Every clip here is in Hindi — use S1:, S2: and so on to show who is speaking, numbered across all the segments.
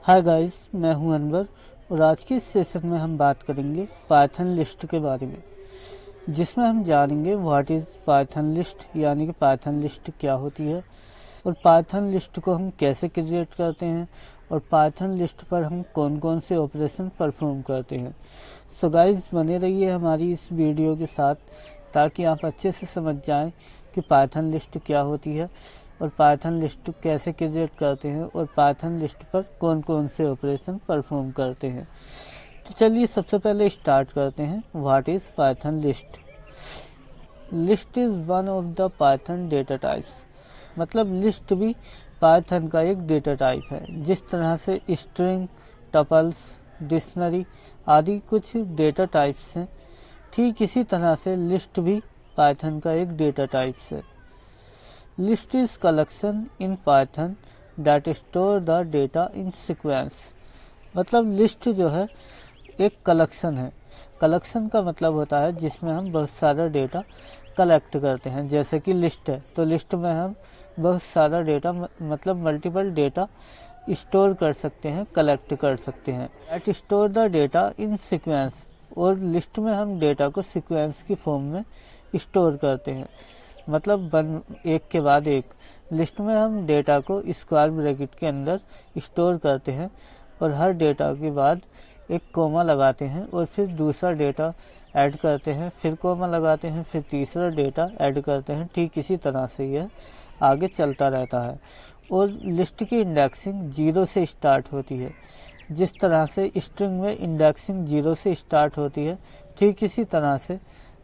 S1: हाय गाइस, मैं हूं अनवर और आज के इस सेशन में हम बात करेंगे पाइथन लिस्ट के बारे में, जिसमें हम जानेंगे व्हाट इज़ पाइथन लिस्ट, यानी कि पाइथन लिस्ट क्या होती है और पाइथन लिस्ट को हम कैसे क्रिएट करते हैं और पाइथन लिस्ट पर हम कौन कौन से ऑपरेशन परफॉर्म करते हैं। सो गाइस, बने रहिए हमारी इस वीडियो के साथ ताकि आप अच्छे से समझ जाएं कि पाइथन लिस्ट क्या होती है और पाइथन लिस्ट कैसे क्रिएट करते हैं और पाइथन लिस्ट पर कौन कौन से ऑपरेशन परफॉर्म करते हैं। तो चलिए सबसे पहले स्टार्ट करते हैं। What is Python list? List is one of the Python data types. मतलब लिस्ट भी पाइथन का एक डेटा टाइप है। जिस तरह से स्ट्रिंग, टपल्स, डिक्शनरी आदि कुछ डेटा टाइप्स हैं, ठीक इसी तरह से लिस्ट भी पाइथन का एक डेटा टाइप्स है। List is collection in Python that store the data in sequence. मतलब लिस्ट जो है एक कलेक्शन है। कलेक्शन का मतलब होता है जिसमें हम बहुत सारा डेटा कलेक्ट करते हैं। जैसे कि लिस्ट है तो लिस्ट में हम बहुत सारा डेटा मतलब मल्टीपल डेटा स्टोर कर सकते हैं, कलेक्ट कर सकते हैं। That store the data in sequence, और लिस्ट में हम डेटा को सीक्वेंस की फॉर्म में स्टोर करते हैं, मतलब एक के बाद एक। लिस्ट में हम डेटा को स्क्वायर ब्रैकेट के अंदर स्टोर करते हैं और हर डेटा के बाद एक कोमा लगाते हैं और फिर दूसरा डेटा ऐड करते हैं, फिर कोमा लगाते हैं, फिर तीसरा डेटा ऐड करते हैं। ठीक इसी तरह से यह आगे चलता रहता है। और लिस्ट की इंडेक्सिंग 0 से स्टार्ट होती है। जिस तरह से स्ट्रिंग में इंडेक्सिंग 0 से स्टार्ट होती है, ठीक इसी तरह से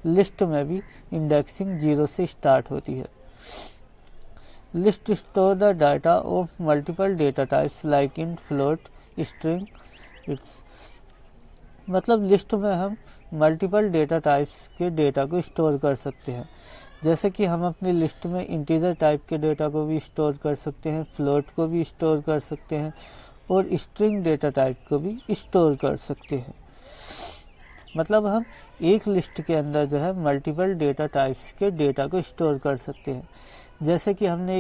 S1: लिस्ट में भी इंडेक्सिंग 0 से स्टार्ट होती है। List store the data of multiple data types like in float, string, it's. मतलब लिस्ट में हम मल्टीपल डेटा टाइप्स के डेटा को स्टोर कर सकते हैं। जैसे कि हम अपनी लिस्ट में इंटीजर टाइप के डेटा को भी स्टोर कर सकते हैं, फ्लोट को भी स्टोर कर सकते हैं और स्ट्रिंग डेटा टाइप को भी स्टोर कर सकते हैं। मतलब हम एक लिस्ट के अंदर जो है मल्टीपल डेटा टाइप्स के डेटा को स्टोर कर सकते हैं। जैसे कि हमने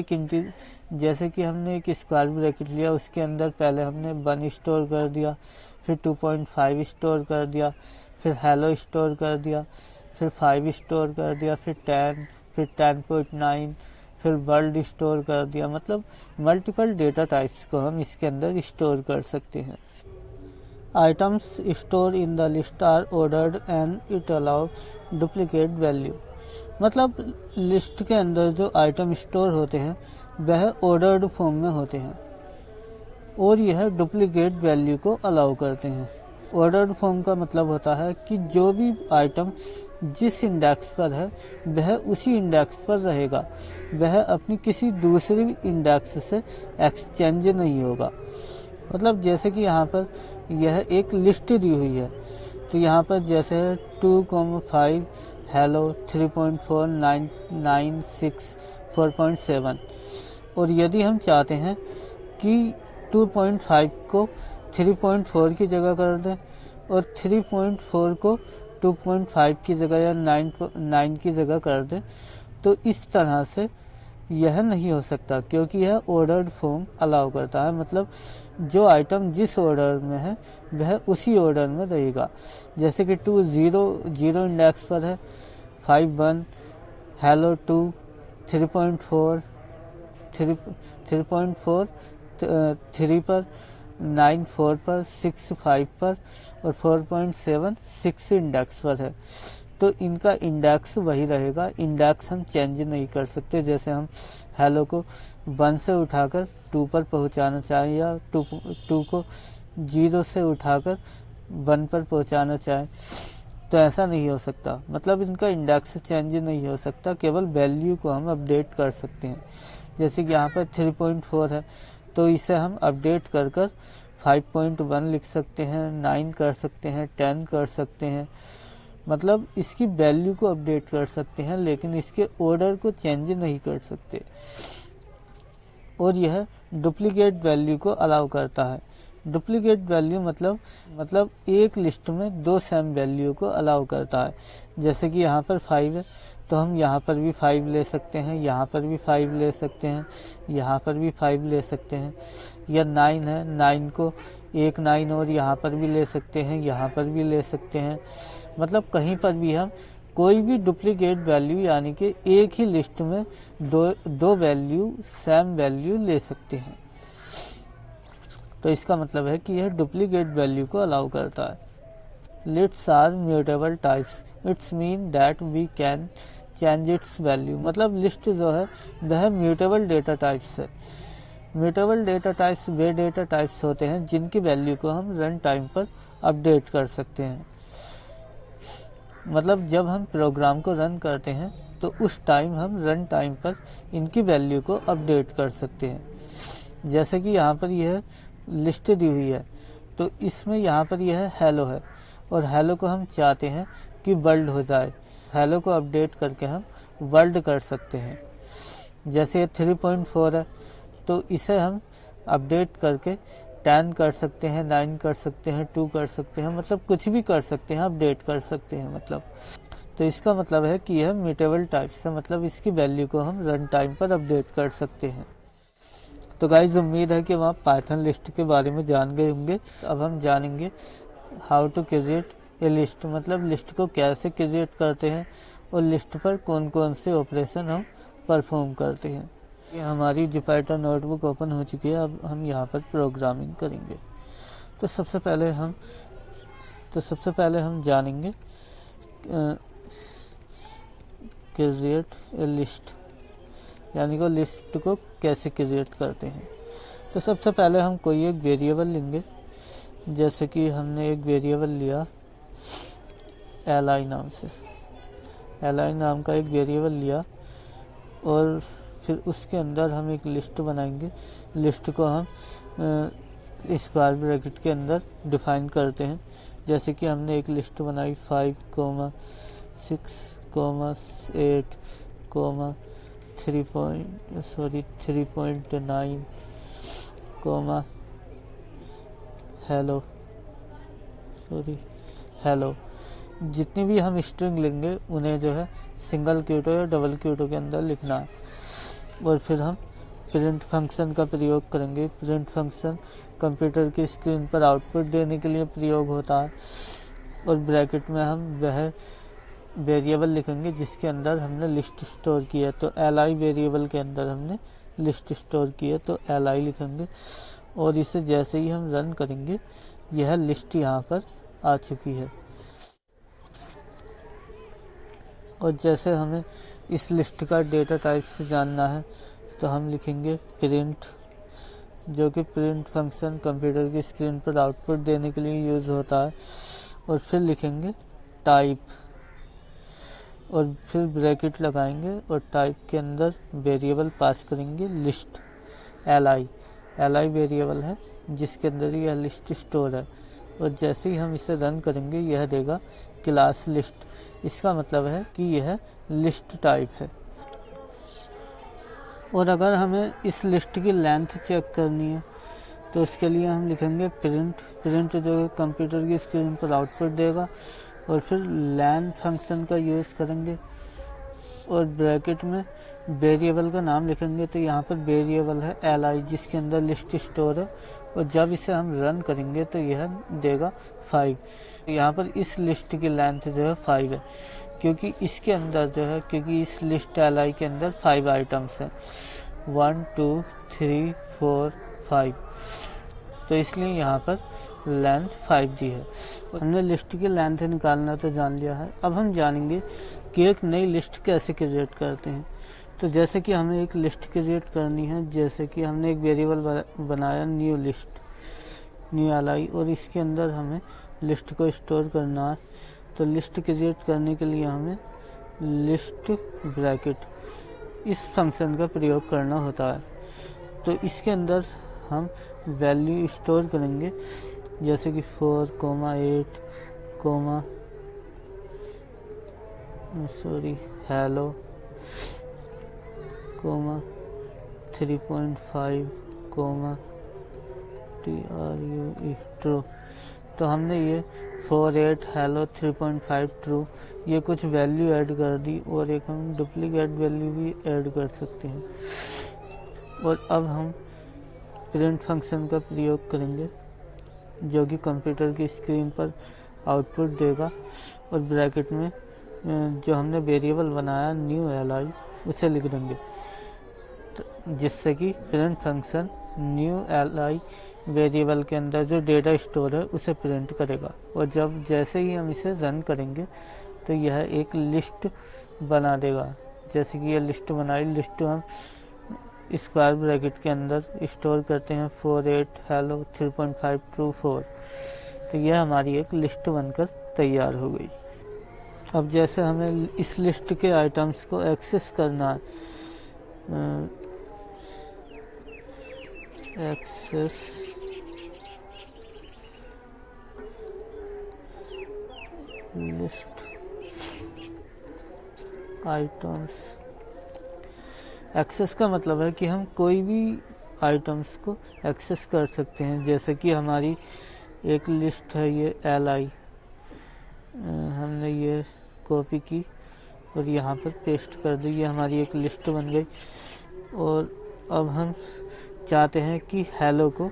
S1: एक स्क्वायर ब्रैकेट लिया, उसके अंदर पहले हमने 1 स्टोर कर दिया, फिर 2.5 स्टोर कर दिया, फिर हेलो स्टोर कर दिया, फिर 5 स्टोर कर दिया, फिर 10, फिर 10.9, फिर वर्ल्ड स्टोर कर दिया। मतलब मल्टीपल डेटा टाइप्स को हम इसके अंदर स्टोर कर सकते हैं। Items stored in the list are ordered and it allow duplicate value। मतलब लिस्ट के अंदर जो आइटम स्टोर होते हैं वह ऑर्डर्ड फॉर्म में होते हैं और यह डुप्लीकेट वैल्यू को अलाउ करते हैं। ऑर्डर्ड फॉर्म का मतलब होता है कि जो भी आइटम जिस इंडेक्स पर है वह उसी इंडेक्स पर रहेगा, वह अपनी किसी दूसरी इंडेक्स से एक्सचेंज नहीं होगा। मतलब जैसे कि यहाँ पर यह एक लिस्ट दी हुई है, तो यहाँ पर जैसे 2,5 हेलो 3.4 996 4.7, और यदि हम चाहते हैं कि 2.5 को 3.4 की जगह कर दें और 3.4 को 2.5 की जगह या 9 की जगह कर दें, तो इस तरह से यह नहीं हो सकता, क्योंकि यह ऑर्डर्ड फॉर्म अलाउ करता है। मतलब जो आइटम जिस ऑर्डर में है वह उसी ऑर्डर में रहेगा। जैसे कि 2 0 इंडेक्स पर है, 5 1, हेलो 2, 3.4 3.4 3 पर, 9 4 पर, 6 5 पर और 4.7 6 इंडेक्स पर है, तो इनका इंडेक्स वही रहेगा। इंडेक्स हम चेंज नहीं कर सकते। जैसे हम हेलो को 1 से उठाकर 2 पर पहुंचाना चाहें या 2 को 0 से उठाकर 1 पर पहुंचाना चाहें, तो ऐसा नहीं हो सकता। मतलब इनका इंडेक्स चेंज नहीं हो सकता, केवल वैल्यू को हम अपडेट कर सकते हैं। जैसे कि यहाँ पर 3.4 है तो इसे हम अपडेट कर 5.1 लिख सकते हैं, 9 कर सकते हैं, 10 कर सकते हैं। मतलब इसकी वैल्यू को अपडेट कर सकते हैं, लेकिन इसके ऑर्डर को चेंज नहीं कर सकते। और यह डुप्लीकेट वैल्यू को अलाउ करता है। डुप्लीकेट वैल्यू मतलब एक लिस्ट में 2 सेम वैल्यू को अलाउ करता है। जैसे कि यहाँ पर 5 है तो हम यहाँ पर भी 5 ले सकते हैं, यहाँ पर भी 5 ले सकते हैं, यहाँ पर भी 5 ले सकते हैं। या 9 है, 9 को एक 9 और यहाँ पर भी ले सकते हैं, यहाँ पर भी ले सकते हैं। मतलब कहीं पर भी हम कोई भी डुप्लीकेट वैल्यू यानी कि एक ही लिस्ट में दो वैल्यू सेम वैल्यू ले सकते हैं। तो इसका मतलब है कि यह डुप्लीकेट वैल्यू को अलाउ करता है। Lists are mutable types, it's mean that we can change its value. मतलब लिस्ट जो है वह म्यूटेबल डेटा टाइप्स है। म्यूटेबल डेटा टाइप्स वे डेटा टाइप्स होते हैं जिनकी वैल्यू को हम रन टाइम पर अपडेट कर सकते हैं। मतलब जब हम प्रोग्राम को रन करते हैं तो उस टाइम हम रन टाइम पर इनकी वैल्यू को अपडेट कर सकते हैं। जैसे कि यहाँ पर यह लिस्ट दी हुई है, तो इसमें यहाँ पर यह हेलो है और हेलो को हम चाहते हैं कि वर्ल्ड हो जाए। हेलो को अपडेट करके हम वर्ल्ड कर सकते हैं। जैसे ये 3.4 है तो इसे हम अपडेट करके 10 कर सकते हैं, 9 कर सकते हैं, 2 कर सकते हैं। मतलब कुछ भी कर सकते हैं, अपडेट कर सकते हैं। मतलब तो इसका मतलब है कि यह म्यूटेबल टाइप्स है, मतलब इसकी वैल्यू को हम रन टाइम पर अपडेट कर सकते हैं। तो गाइज उम्मीद है कि आप पाइथन लिस्ट के बारे में जान गए होंगे। अब हम जानेंगे how to create a list, मतलब लिस्ट को कैसे क्रिएट करते हैं और लिस्ट पर कौन कौन से ऑपरेशन हम परफॉर्म करते हैं। ये हमारी जुपिटर नोटबुक ओपन हो चुकी है। अब हम यहाँ पर प्रोग्रामिंग करेंगे। तो सबसे पहले हम जानेंगे क्रिएट ए लिस्ट, यानी कि लिस्ट को कैसे क्रिएट करते हैं। तो सबसे पहले हम कोई एक वेरिएबल लेंगे। जैसे कि हमने एक वेरिएबल लिया li नाम से, li नाम का एक वेरिएबल लिया और फिर उसके अंदर हम एक लिस्ट बनाएंगे। लिस्ट को हम इस बार ब्रैकेट के अंदर डिफाइन करते हैं। जैसे कि हमने एक लिस्ट बनाई 5, 6, 8, 3.9, हेलो। जितनी भी हम स्ट्रिंग लेंगे उन्हें जो है सिंगल क्यूटो या डबल क्यूटो के अंदर लिखना है। और फिर हम प्रिंट फंक्शन का प्रयोग करेंगे। प्रिंट फंक्शन कंप्यूटर की स्क्रीन पर आउटपुट देने के लिए प्रयोग होता है। और ब्रैकेट में हम वह वेरिएबल लिखेंगे जिसके अंदर हमने लिस्ट स्टोर की है। तो li वेरिएबल के अंदर हमने लिस्ट स्टोर की है, तो li लिखेंगे। और इसे जैसे ही हम रन करेंगे यह लिस्ट यहाँ पर आ चुकी है। और जैसे हमें इस लिस्ट का डेटा टाइप से जानना है तो हम लिखेंगे प्रिंट, जो कि प्रिंट फंक्शन कंप्यूटर की स्क्रीन पर आउटपुट देने के लिए यूज़ होता है। और फिर लिखेंगे टाइप और फिर ब्रैकेट लगाएंगे और टाइप के अंदर वेरिएबल पास करेंगे लिस्ट li वेरिएबल है जिसके अंदर यह लिस्ट स्टोर है। और जैसे ही हम इसे रन करेंगे यह देगा क्लास लिस्ट। इसका मतलब है कि यह लिस्ट टाइप है। और अगर हमें इस लिस्ट की लेंथ चेक करनी है तो उसके लिए हम लिखेंगे प्रिंट जो कंप्यूटर की स्क्रीन पर आउटपुट देगा। और फिर लेन फंक्शन का यूज़ करेंगे और ब्रैकेट में वेरिएबल का नाम लिखेंगे। तो यहाँ पर वेरिएबल है li जिसके अंदर लिस्ट स्टोर है। और जब इसे हम रन करेंगे तो यह देगा 5। यहाँ पर इस लिस्ट की लेंथ जो है 5 है, क्योंकि इसके अंदर जो है, क्योंकि इस लिस्ट li के अंदर 5 आइटम्स हैं, 1 2 3 4 5, तो इसलिए यहाँ पर लेंथ 5 दी है। हमने लिस्ट की लेंथ निकालना तो जान लिया है। अब हम जानेंगे कि एक नई लिस्ट कैसे क्रिएट करते हैं। तो जैसे कि हमें एक लिस्ट क्रिएट करनी है, जैसे कि हमने एक वेरिएबल बनाया न्यू लिस्ट, न्यू li, और इसके अंदर हमें लिस्ट को स्टोर करना है। तो लिस्ट क्रिएट करने के लिए हमें लिस्ट ब्रैकेट इस फंक्शन का प्रयोग करना होता है। तो इसके अंदर हम वैल्यू स्टोर करेंगे, जैसे कि 4, 8, हेलो, 3.5, ट्रू। तो हमने ये 48 हेलो 3.5 ट्रू, ये कुछ वैल्यू ऐड कर दी और एक हम डुप्लीकेट वैल्यू भी ऐड कर सकते हैं। और अब हम प्रिंट फंक्शन का प्रयोग करेंगे जो कि कंप्यूटर की स्क्रीन पर आउटपुट देगा और ब्रैकेट में जो हमने वेरिएबल बनाया न्यू li उसे लिख देंगे, जिससे कि print function new li variable के अंदर जो डेटा स्टोर है उसे प्रिंट करेगा। और जब जैसे ही हम इसे रन करेंगे तो यह एक लिस्ट बना देगा। जैसे कि यह लिस्ट बनाई, लिस्ट हम स्क्वायर ब्रैकेट के अंदर स्टोर करते हैं 48 हेलो 3.5 ट्रू 4, तो यह हमारी एक लिस्ट बनकर तैयार हो गई। अब जैसे हमें इस लिस्ट के आइटम्स को एक्सेस करना है, एक्सेस लिस्ट आइटम्स, एक्सेस का मतलब है कि हम कोई भी आइटम्स को एक्सेस कर सकते हैं। जैसे कि हमारी एक लिस्ट है ये li, हमने ये कॉपी की और यहाँ पर पेस्ट कर दी, ये हमारी एक लिस्ट बन गई। और अब हम चाहते हैं कि हेलो को,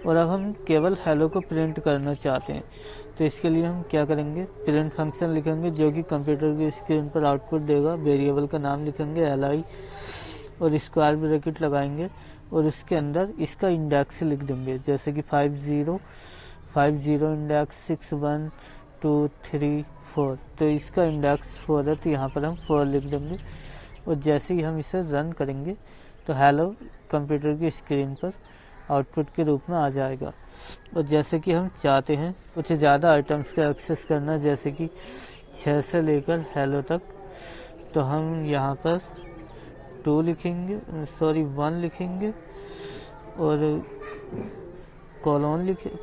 S1: और अब हम केवल हेलो को प्रिंट करना चाहते हैं, तो इसके लिए हम क्या करेंगे, प्रिंट फंक्शन लिखेंगे जो कि कंप्यूटर की स्क्रीन पर आउटपुट देगा। वेरिएबल का नाम लिखेंगे li और स्क्वायर ब्रैकेट लगाएंगे और उसके अंदर इसका इंडेक्स लिख देंगे। जैसे कि 50 इंडेक्स 6 1 2 3 4, तो इसका इंडेक्स 4 है तो यहाँ पर हम 4 लिख देंगे। और जैसे ही हम इसे रन करेंगे तो हेलो कंप्यूटर की स्क्रीन पर आउटपुट के रूप में आ जाएगा। और जैसे कि हम चाहते हैं कुछ ज़्यादा आइटम्स का एक्सेस करना, जैसे कि 6 से लेकर हेलो तक, तो हम यहाँ पर 1 लिखेंगे और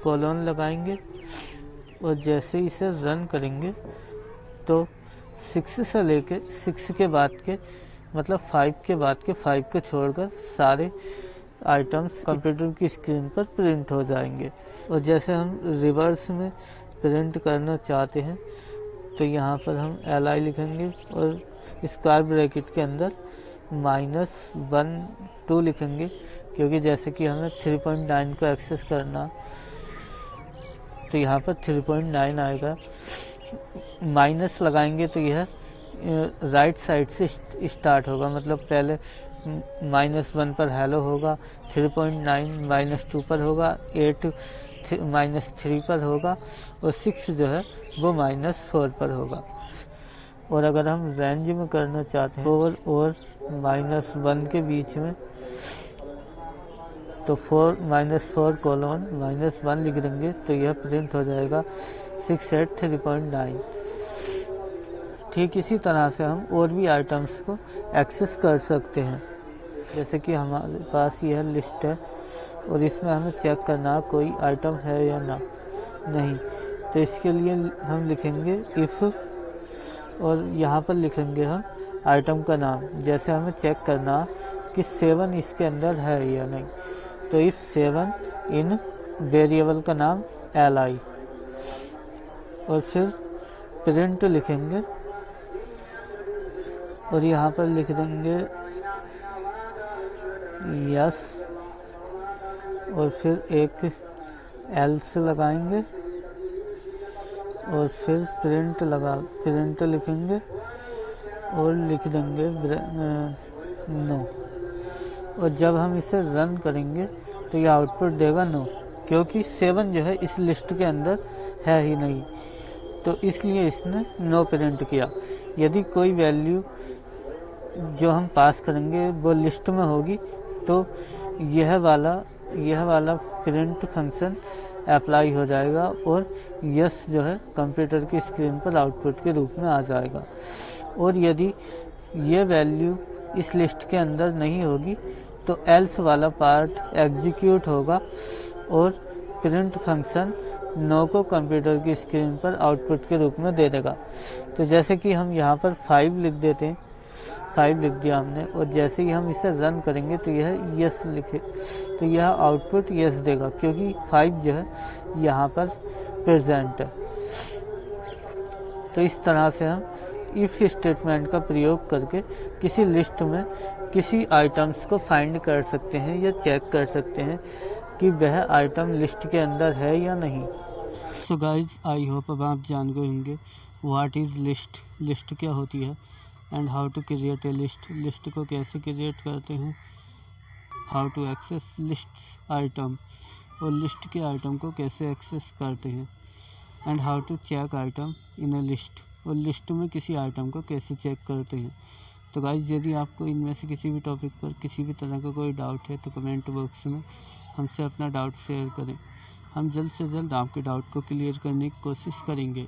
S1: कॉलन लगाएंगे। और जैसे इसे रन करेंगे तो 6 से लेके 6 के बाद के मतलब 5 के बाद के 5 को छोड़कर सारे आइटम्स कंप्यूटर की स्क्रीन पर प्रिंट हो जाएंगे। और जैसे हम रिवर्स में प्रिंट करना चाहते हैं तो यहाँ पर हम li लिखेंगे और स्क्वायर ब्रैकेट के अंदर -1 2 लिखेंगे, क्योंकि जैसे कि हमें 3.9 को एक्सेस करना तो यहाँ पर 3.9 आएगा। माइनस लगाएंगे तो यह राइट साइड से स्टार्ट होगा, मतलब पहले -1 पर हेलो होगा, 3.9 -2 पर होगा, 8 -3 पर होगा और 6 जो है वो -4 पर होगा। और अगर हम रेंज में करना चाहते हैं 4 और -1 के बीच में, तो 4 कोलन -1 लिख देंगे तो यह प्रिंट हो जाएगा 683.9। ठीक इसी तरह से हम और भी आइटम्स को एक्सेस कर सकते हैं। जैसे कि हमारे पास यह लिस्ट है और इसमें हमें चेक करना कोई आइटम है या नहीं, तो इसके लिए हम लिखेंगे इफ़ और यहाँ पर लिखेंगे हम आइटम का नाम। जैसे हमें चेक करना कि 7 इसके अंदर है या नहीं, तो इफ 7 इन वेरिएबल का नाम li और फिर प्रिंट लिखेंगे और यहाँ पर लिख देंगे यस और फिर एक एल्स लगाएंगे और फिर प्रिंट लिखेंगे और लिख देंगे नो। और जब हम इसे रन करेंगे तो यह आउटपुट देगा नो, क्योंकि 7 जो है इस लिस्ट के अंदर है ही नहीं, तो इसलिए इसने नो प्रिंट किया। यदि कोई वैल्यू जो हम पास करेंगे वो लिस्ट में होगी तो यह वाला प्रिंट फंक्शन अप्लाई हो जाएगा और यस जो है कंप्यूटर की स्क्रीन पर आउटपुट के रूप में आ जाएगा। और यदि ये वैल्यू इस लिस्ट के अंदर नहीं होगी तो एल्स वाला पार्ट एग्जीक्यूट होगा और प्रिंट फंक्शन नो को कंप्यूटर की स्क्रीन पर आउटपुट के रूप में दे देगा। तो जैसे कि हम यहाँ पर 5 लिख देते हैं, 5 लिख दिया हमने, और जैसे ही हम इसे रन करेंगे तो यह यस लिखे तो यह आउटपुट यस देगा, क्योंकि 5 जो है यहाँ पर प्रेजेंट है। तो इस तरह से हम इफ़ स्टेटमेंट का प्रयोग करके किसी लिस्ट में किसी आइटम्स को फाइंड कर सकते हैं या चेक कर सकते हैं कि वह आइटम लिस्ट के अंदर है या नहीं। सो गाइज, आई होप अब आप जान गए होंगे व्हाट इज़ लिस्ट, लिस्ट क्या होती है, and how to create a list, list को कैसे क्रिएट करते हैं, how to access list item, और लिस्ट के आइटम को कैसे एक्सेस करते हैं, and how to check item in a list, और लिस्ट में किसी आइटम को कैसे चेक करते हैं। तो गाइज, यदि आपको इनमें से किसी भी टॉपिक पर किसी भी तरह का कोई डाउट है तो कमेंट बॉक्स में हमसे अपना डाउट शेयर करें। हम जल्द से जल्द आपके डाउट को क्लियर करने की कोशिश करेंगे।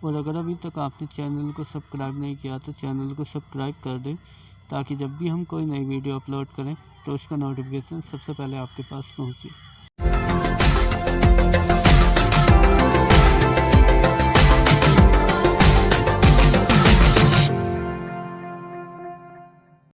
S1: और अगर अभी तक आपने चैनल को सब्सक्राइब नहीं किया तो चैनल को सब्सक्राइब कर दें, ताकि जब भी हम कोई नई वीडियो अपलोड करें तो उसका नोटिफिकेशन सबसे पहले आपके पास पहुँचे।